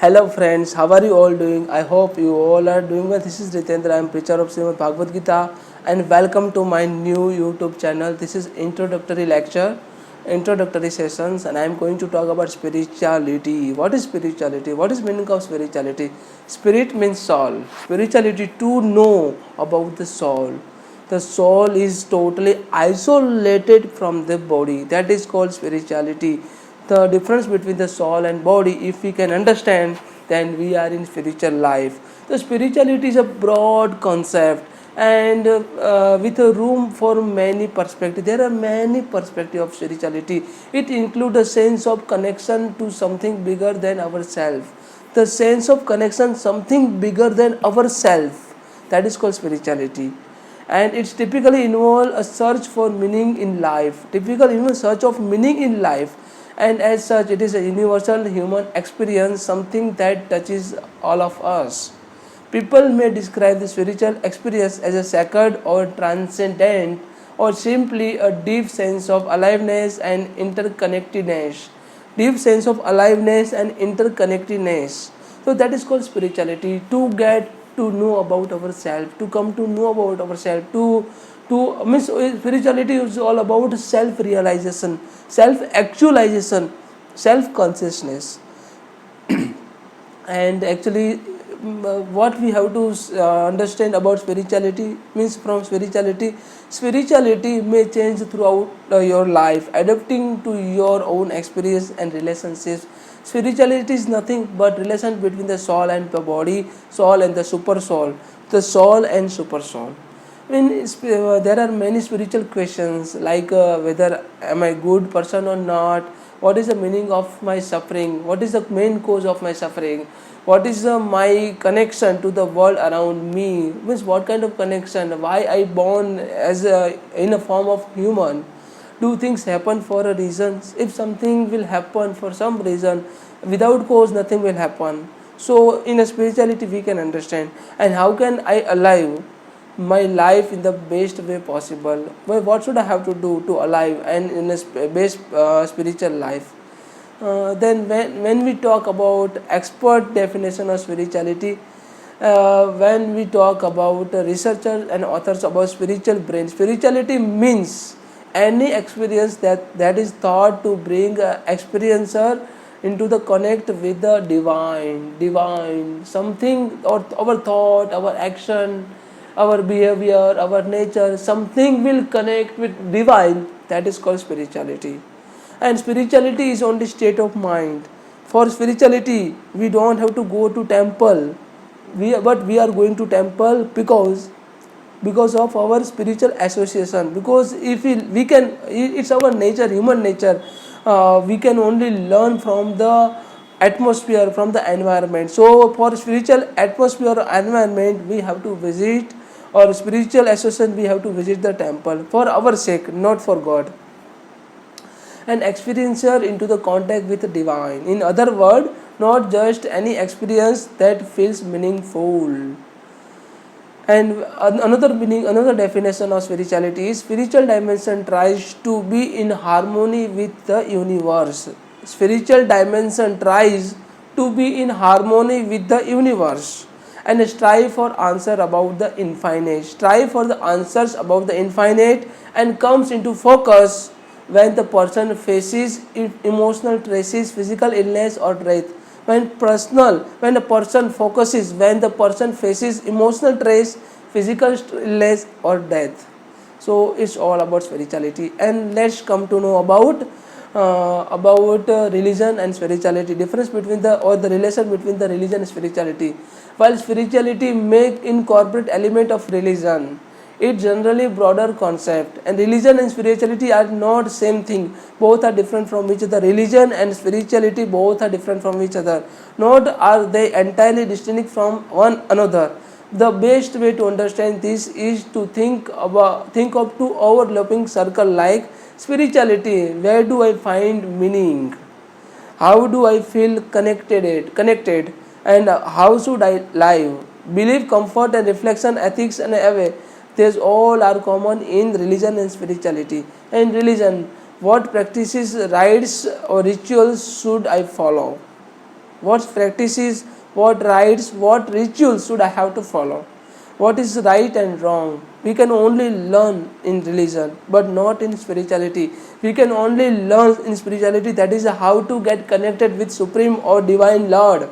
Hello friends, how are you all doing? I hope you all are doing well. This is Ritendra, I am preacher of Srimad Bhagavad Gita, and welcome to my new YouTube channel. This is introductory lecture, introductory sessions, and I am going to talk about spirituality. What is spirituality? What is meaning of spirituality? Spirit means soul. Spirituality, to know about the soul. The soul is totally isolated from the body. That is called spirituality. The difference between the soul and body, if we can understand, then we are in spiritual life. The spirituality is a broad concept, and with a room for many perspectives. There are many perspectives of spirituality. It includes a sense of connection to something bigger than ourselves. The sense of connection something bigger than ourselves, that is called spirituality. And it's typically involve a search for meaning in life, search of meaning in life, and as such it is a universal human experience, something that touches all of us. People may describe the spiritual experience as a sacred or transcendent, or simply a deep sense of aliveness and interconnectedness. Deep sense of aliveness and interconnectedness. So that is called spirituality. To get to know about ourselves, to come to know about ourselves, to means spirituality is all about self realization, self actualization, self consciousness. And actually what we have to understand about spirituality means, from spirituality may change throughout your life, adapting to your own experience and relationships. Spirituality is nothing but relation between the soul and the body, soul and the super soul, the soul and super soul. There are many spiritual questions like whether am I good person or not, what is the meaning of my suffering, what is the main cause of my suffering, what is my connection to the world around me, means what kind of connection, why I born as in a form of human, do things happen for a reason, if something will happen for some reason, without cause nothing will happen. So in a spirituality we can understand, and how can I alive my life in the best way possible. Well, what should I have to do to alive and in a best spiritual life? Then when we talk about expert definition of spirituality, when we talk about researchers and authors about spiritual brain, spirituality means any experience that is thought to bring a experiencer into the connect with the divine something, or our thought, our action, our behavior, our nature, something will connect with divine, that is called spirituality. And spirituality is only state of mind. For spirituality we don't have to go to temple, but we are going to temple because of our spiritual association, because if we can, it's our nature, human nature, we can only learn from the atmosphere, from the environment. So for spiritual atmosphere or environment we have to visit, or spiritual association we have to visit the temple for our sake, not for God, and experiencer into the contact with the divine. In other words, not just any experience that feels meaningful. And another definition of spirituality is spiritual dimension tries to be in harmony with the universe. Spiritual dimension tries to be in harmony with the universe and strive for answer about the infinite. Strive for the answers about the infinite and comes into focus when the person faces emotional traces, physical illness or death. When a person focuses, when the person faces emotional trace, physical illness or death. So it's all about spirituality. And let's come to know about religion and spirituality. Difference between the relation between the religion and spirituality. While spirituality may incorporate element of religion, it generally broader concept, and religion and spirituality are not same thing, both are different from each other. Religion and spirituality both are different from each other, not are they entirely distinct from one another. The best way to understand this is to think of two overlapping circle like spirituality. Where do I find meaning? How do I feel connected? And how should I live? Belief, comfort and reflection, ethics and away. These all are common in religion and spirituality. In religion, what practices, rites or rituals should I follow? what practices, what rites, what rituals should I have to follow. What is right and wrong? We can only learn in religion, but not in spirituality. We can only learn in spirituality, that is how to get connected with Supreme or Divine Lord.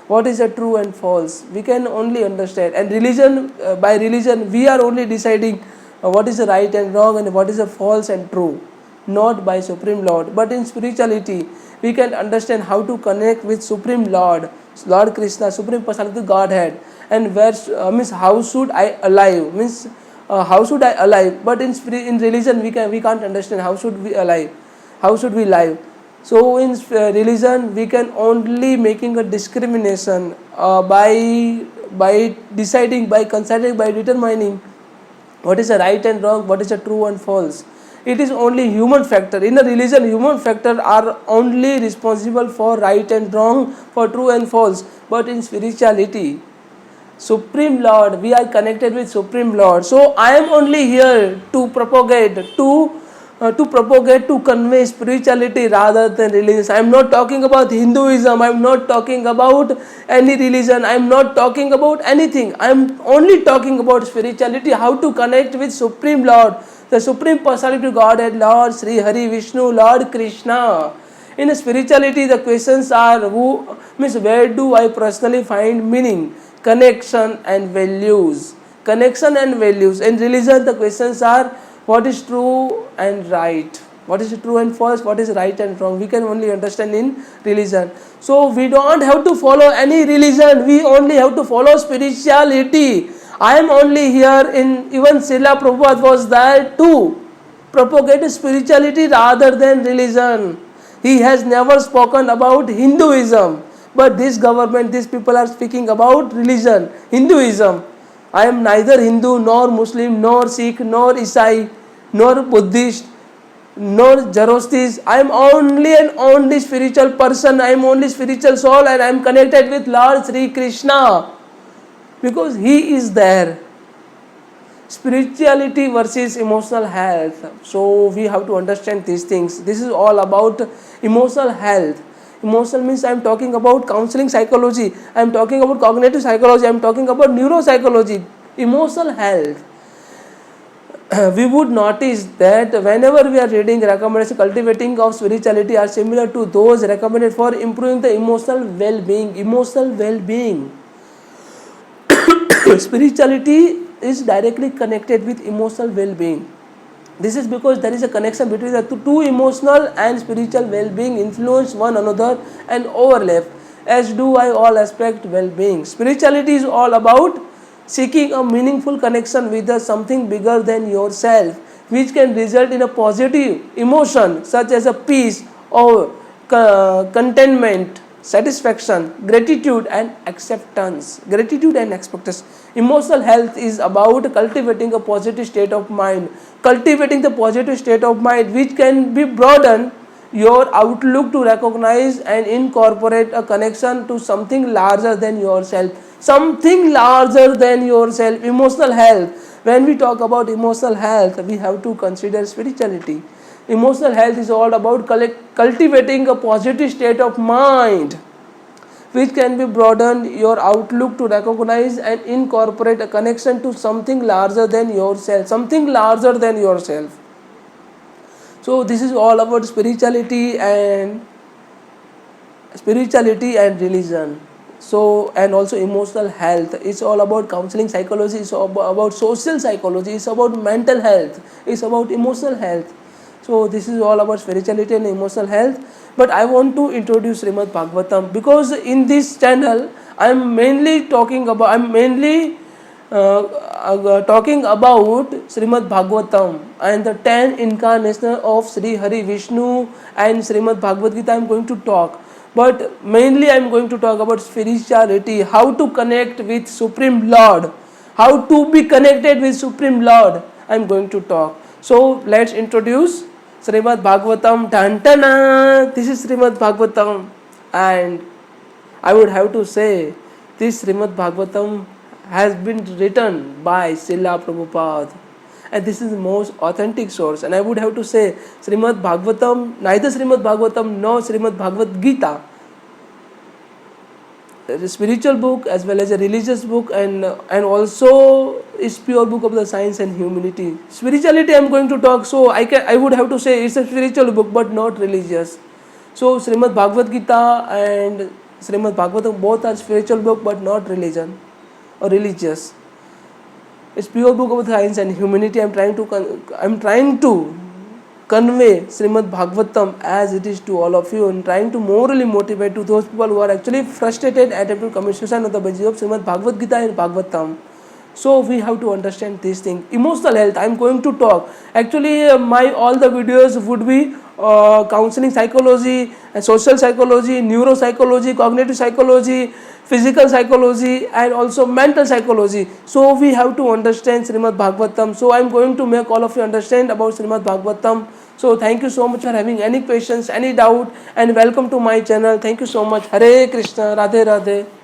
What is a true and false? We can only understand. And religion, by religion, we are only deciding what is right and wrong and what is a false and true, not by Supreme Lord. But in spirituality, we can understand how to connect with Supreme Lord, Lord Krishna, Supreme Personality Godhead, and where means how should I alive, means how should I alive. But in religion we can't understand how should we alive, how should we live. So in religion we can only making a discrimination by deciding, by considering, by determining what is a right and wrong, what is a true and false. It is only human factor. In a religion, human factor are only responsible for right and wrong, for true and false. But in spirituality, Supreme Lord, we are connected with Supreme Lord. So I am only here to propagate, to convey spirituality rather than religion. I am not talking about Hinduism. I am not talking about any religion. I am not talking about anything. I am only talking about spirituality. How to connect with Supreme Lord, the Supreme Personality of Godhead, Lord Sri Hari Vishnu, Lord Krishna. In spirituality, the questions are where do I personally find meaning, connection and values. Connection and values. In religion, the questions are what is true and right, what is true and false, what is right and wrong. We can only understand in religion. So we don't have to follow any religion, we only have to follow spirituality. I am only here in, even Srila Prabhupada was there to propagate spirituality rather than religion. He has never spoken about Hinduism, but this government, these people are speaking about religion, Hinduism. I am neither Hindu nor Muslim nor Sikh nor Isai nor Buddhist nor Zoroastrian. I am only and only spiritual person. I am only spiritual soul and I am connected with Lord Sri Krishna because He is there. Spirituality versus emotional health. So we have to understand these things. This is all about emotional health. Emotional means I am talking about counseling psychology, I am talking about cognitive psychology, I am talking about neuropsychology, emotional health. We would notice that whenever we are reading recommendations cultivating of spirituality are similar to those recommended for improving the emotional well-being. Emotional well-being. Spirituality is directly connected with emotional well-being. This is because there is a connection between the two. Emotional and spiritual well-being influence one another and overlap, as do all aspect well-being. Spirituality is all about seeking a meaningful connection with something bigger than yourself, which can result in a positive emotion such as a peace or contentment, satisfaction, gratitude and acceptance. Gratitude and acceptance. Emotional health is about cultivating a positive state of mind. Cultivating the positive state of mind which can be broaden your outlook to recognize and incorporate a connection to something larger than yourself. Something larger than yourself. Emotional health. When we talk about emotional health, we have to consider spirituality. Emotional health is all about cultivating a positive state of mind which can be broaden your outlook to recognize and incorporate a connection to something larger than yourself. Something larger than yourself. So this is all about spirituality and religion. So, and also emotional health. It's all about counseling psychology. It's about social psychology. It's about mental health. It's about emotional health. So this is all about spirituality and emotional health. But I want to introduce Srimad Bhagavatam because in this channel I am mainly talking about Srimad Bhagavatam and the 10 incarnations of Sri Hari Vishnu and Srimad Bhagavad Gita I am going to talk. But mainly I am going to talk about spirituality, how to connect with Supreme Lord, how to be connected with Supreme Lord I am going to talk. So let's introduce Srimad Bhagavatam. Dantana. This is Srimad Bhagavatam, and I would have to say this Srimad Bhagavatam has been written by Srila Prabhupada, and this is the most authentic source. And I would have to say Srimad Bhagavatam, neither Srimad Bhagavatam nor Srimad Bhagavad Gita a spiritual book as well as a religious book, and also is pure book of the science and humanity. Spirituality I'm going to talk, so I would have to say it's a spiritual book but not religious. So Srimad Bhagavad Gita and Srimad Bhagavatam both are spiritual book but not religion or religious. It's pure book of science and humanity. I'm trying to convey Srimad Bhagavatam as it is to all of you, and trying to morally motivate to those people who are actually frustrated at able to commit suicide on the basis of Srimad Bhagavad Gita and Bhagavatam. So we have to understand these things. Emotional health, I'm going to talk. Actually, my all the videos would be counseling psychology, social psychology, neuropsychology, cognitive psychology, physical psychology, and also mental psychology. So we have to understand Srimad Bhagavatam. So I'm going to make all of you understand about Srimad Bhagavatam. So thank you so much for having any questions, any doubt, and welcome to my channel. Thank you so much. Hare Krishna, Radhe Radhe.